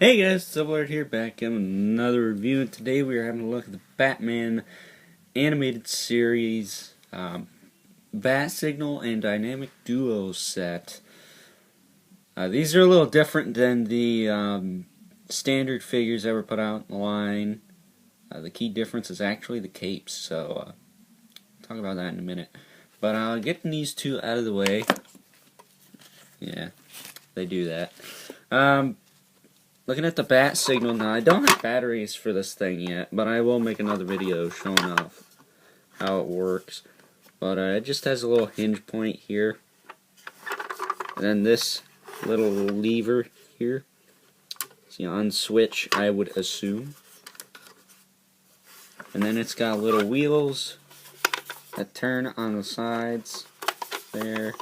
Hey guys, Sublord here, back in another review, and today we are having a look at the Batman animated series, Bat Signal and Dynamic Duo set. These are a little different than the standard figures that were put out in the line. The key difference is actually the capes, so I'll talk about that in a minute. But getting these two out of the way, yeah, they do that. Looking at the Bat Signal now, I don't have batteries for this thing yet, but I will make another video showing off how it works. But it just has a little hinge point here, and then this little lever here. So you unswitch, I would assume. And then it's got little wheels that turn on the sides, there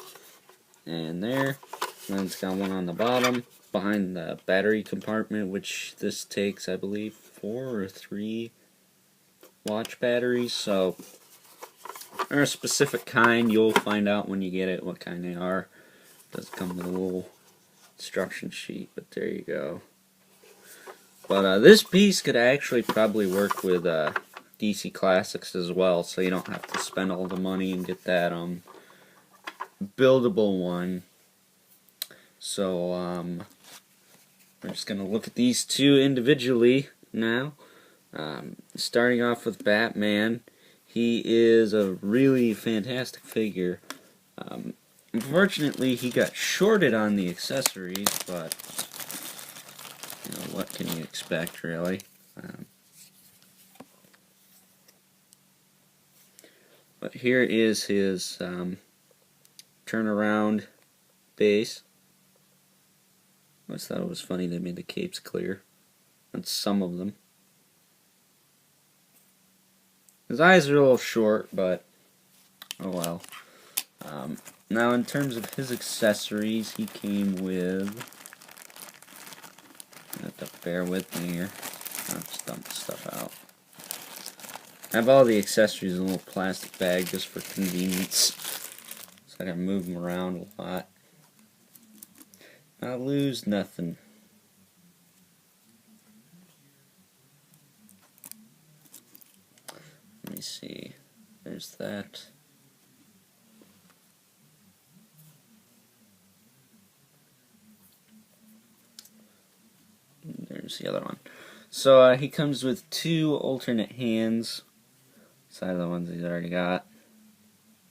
and there. And then it's got one on the bottom, behind the battery compartment, which this takes, I believe, 4 or 3 watch batteries. So they're a specific kind. You'll find out when you get it what kind they are. It does come with a little instruction sheet, but there you go. But this piece could actually probably work with DC Classics as well, so you don't have to spend all the money and get that buildable one. So we're just going to look at these two individually now. Starting off with Batman. He is a really fantastic figure. Unfortunately, he got shorted on the accessories, but you know, what can you expect, really? But here is his turnaround base. I always thought it was funny they made the capes clear on some of them. His eyes are a little short, but oh well. Now in terms of his accessories, he came with... You have to bear with me here. I'll just dump the stuff out. I have all the accessories in a little plastic bag just for convenience, so I can move them around a lot. I lose nothing. Let me see. There's that. And there's the other one. So he comes with 2 alternate hands. Side of the ones he's already got.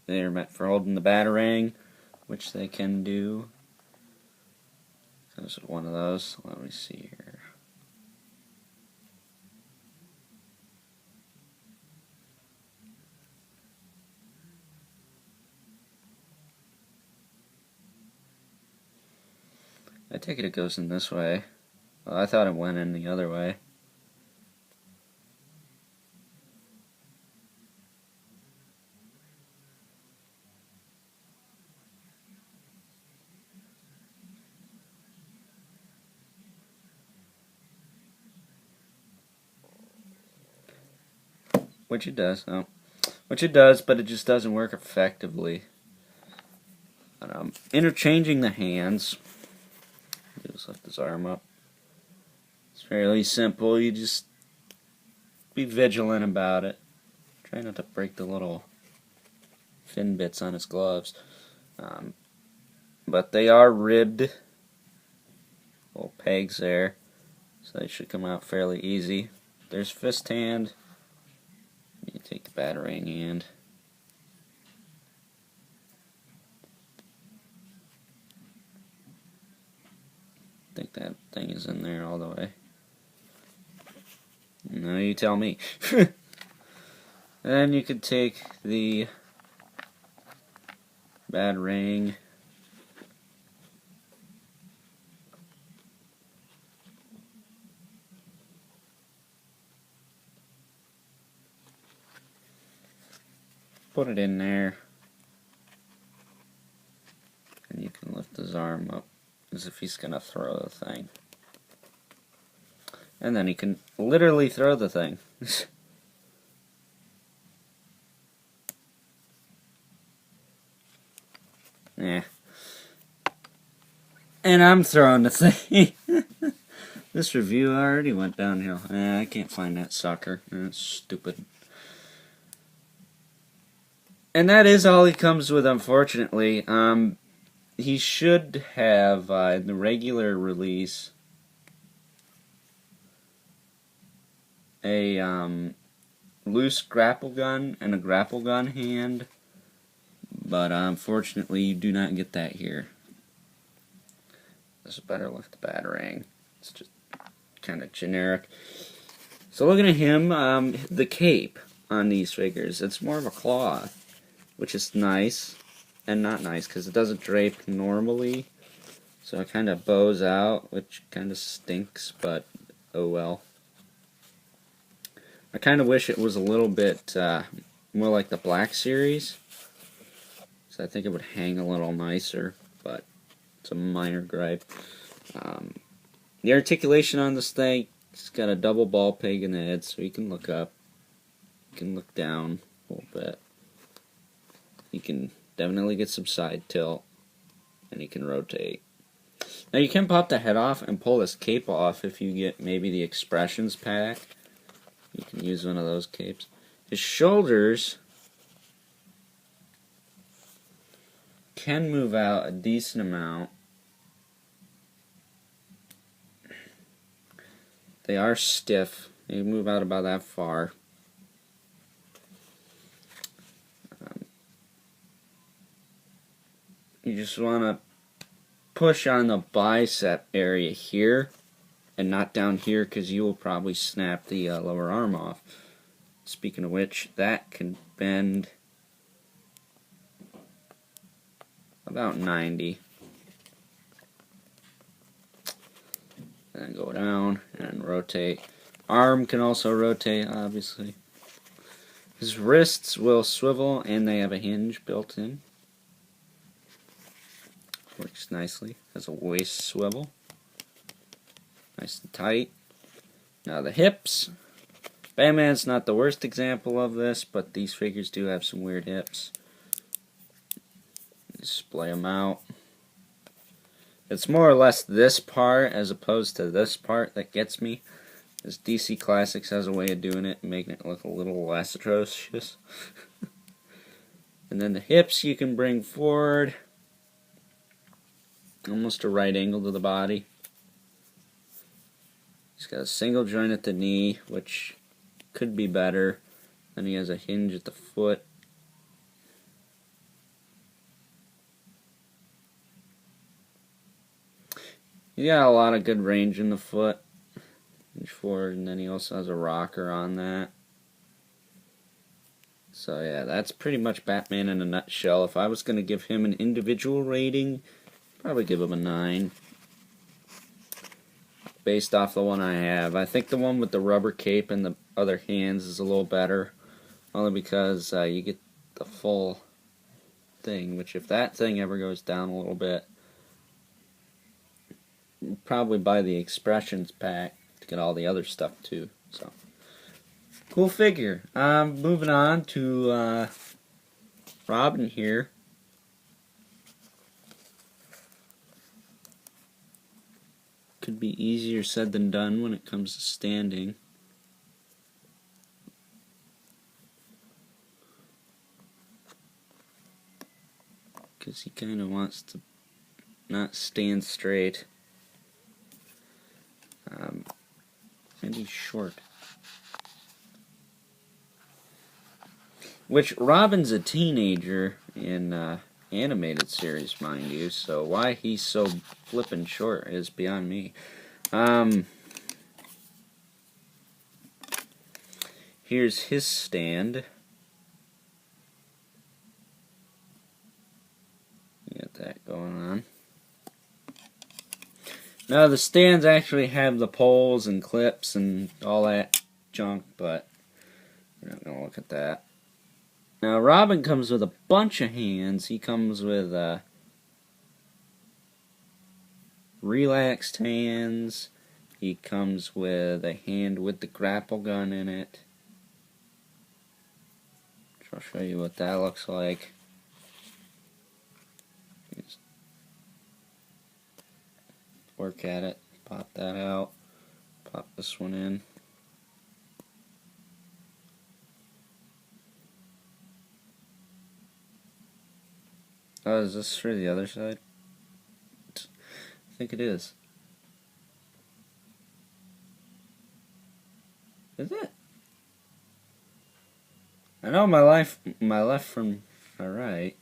They're meant for holding the Batarang, which they can do. This is one of those. Let me see here. I take it goes in this way. Well, I thought it went in the other way. Which it does, no. Which it does, but it just doesn't work effectively. But, interchanging the hands. Just lift his arm up. It's fairly simple. You just be vigilant about it. Try not to break the little fin bits on his gloves. But they are ribbed. Little pegs there. So they should come out fairly easy. There's fist hand. You take the Batarang hand. I think that thing is in there all the way. No, you tell me. Then you could take the Batarang. Put it in there. And you can lift his arm up as if he's going to throw the thing. And then he can literally throw the thing. Yeah. And I'm throwing the thing. This review already went downhill. I can't find that sucker. That's stupid. And that is all he comes with, unfortunately. He should have, in the regular release, a loose grapple gun and a grapple gun hand. But unfortunately, you do not get that here. This is a better look at the Batarang. It's just kind of generic. So looking at him, the cape on these figures, it's more of a cloth, which is nice and not nice because it doesn't drape normally. So it kind of bows out, which kind of stinks, but oh well. I kind of wish it was a little bit more like the Black Series. So I think it would hang a little nicer, but it's a minor gripe. The articulation on this thing, it's got a double ball peg in the head, so you can look up, you can look down a little bit. You can definitely get some side tilt, and you can rotate. Now you can pop the head off and pull this cape off if you get maybe the Expressions pack. You can use one of those capes. His shoulders can move out a decent amount. They are stiff. They move out about that far. You just want to push on the bicep area here and not down here because you will probably snap the lower arm off. Speaking of which, that can bend about 90. And then go down and rotate. Arm can also rotate, obviously. His wrists will swivel and they have a hinge built in. Works nicely. Has a waist swivel. Nice and tight. Now the hips. Batman's not the worst example of this, but these figures do have some weird hips. Display them out. It's more or less this part as opposed to this part that gets me. This DC Classics has a way of doing it and making it look a little less atrocious. And then the hips you can bring forward. Almost a right angle to the body. He's got a single joint at the knee, which could be better. Then he has a hinge at the foot. He got a lot of good range in the foot. Hinge forward, and then he also has a rocker on that. So yeah, that's pretty much Batman in a nutshell. If I was going to give him an individual rating, probably give him a 9. Based off the one I have. I think the one with the rubber cape and the other hands is a little better. Only because you get the full thing. Which if that thing ever goes down a little bit, you'll probably buy the Expressions pack to get all the other stuff too. So cool figure. Moving on to Robin here. Could be easier said than done when it comes to standing. Because he kind of wants to not stand straight. And he's short. Which, Robin's a teenager in animated series, mind you, so why he's so flippin' short is beyond me. Here's his stand. Get that going on. Now the stands actually have the poles and clips and all that junk, but we're not going to look at that. Now Robin comes with a bunch of hands. He comes with relaxed hands. He comes with a hand with the grapple gun in it. I'll show you what that looks like. Just work at it. Pop that out. Pop this one in. Oh, is this for the other side? I think it is. Is it? I know my left from my right.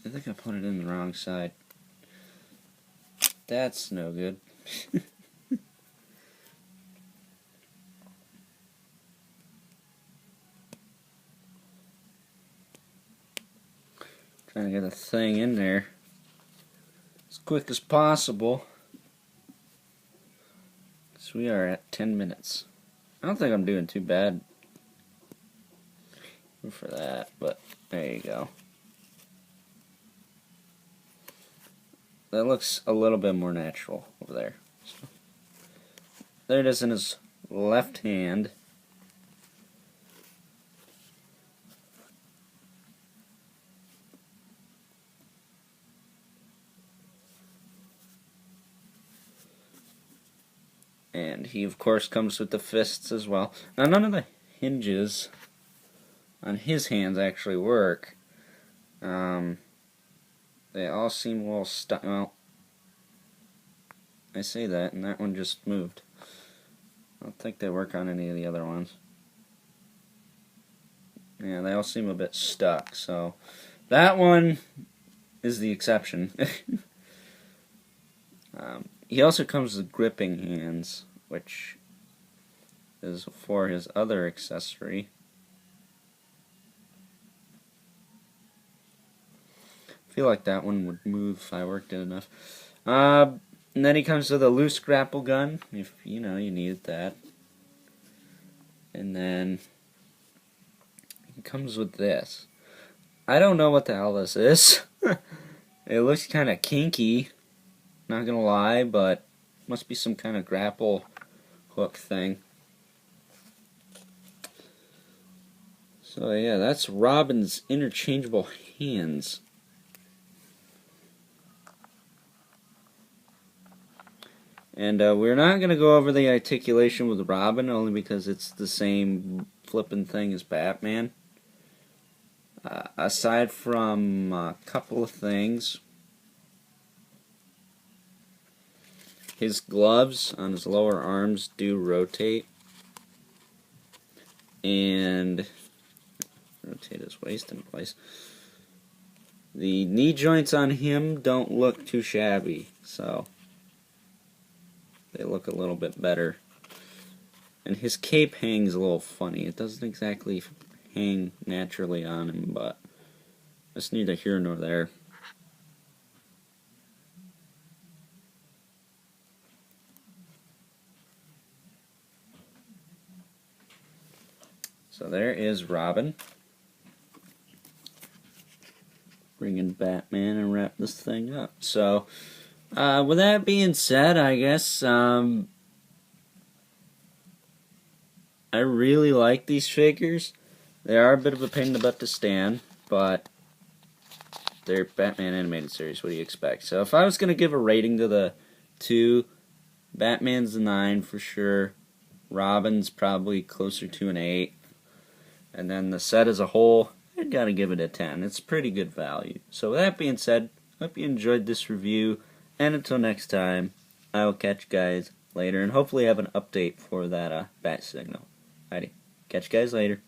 I think I put it in the wrong side. That's no good. Trying to get the thing in there as quick as possible. So we are at 10 minutes. I don't think I'm doing too bad for that, but there you go. That looks a little bit more natural over there. So, there it is in his left hand. And he, of course, comes with the fists as well. Now, none of the hinges on his hands actually work. They all seem a little stuck. Well, I say that, and that one just moved. I don't think they work on any of the other ones. Yeah, they all seem a bit stuck, so that one is the exception. He also comes with gripping hands, which is for his other accessory. I feel like that one would move if I worked it enough. And then he comes with a loose grapple gun, if you know you needed that. And then he comes with this. I don't know what the hell this is. It looks kind of kinky. Not gonna lie, but must be some kind of grapple hook thing. So yeah, that's Robin's interchangeable hands. And we're not gonna go over the articulation with Robin, only because it's the same flipping thing as Batman. Aside from a couple of things. His gloves on his lower arms do rotate, and rotate his waist in place. The knee joints on him don't look too shabby, so they look a little bit better. And his cape hangs a little funny. It doesn't exactly hang naturally on him, but that's neither here nor there. So there is Robin. Bringing Batman and wrap this thing up. So, with that being said, I guess, I really like these figures. They are a bit of a pain in the butt to stand, but they're Batman animated series. What do you expect? So if I was going to give a rating to the two, Batman's a 9 for sure. Robin's probably closer to an 8. And then the set as a whole, I'd gotta give it a 10. It's pretty good value. So with that being said, hope you enjoyed this review. And until next time, I will catch you guys later. And hopefully have an update for that bat signal. Alrighty, catch you guys later.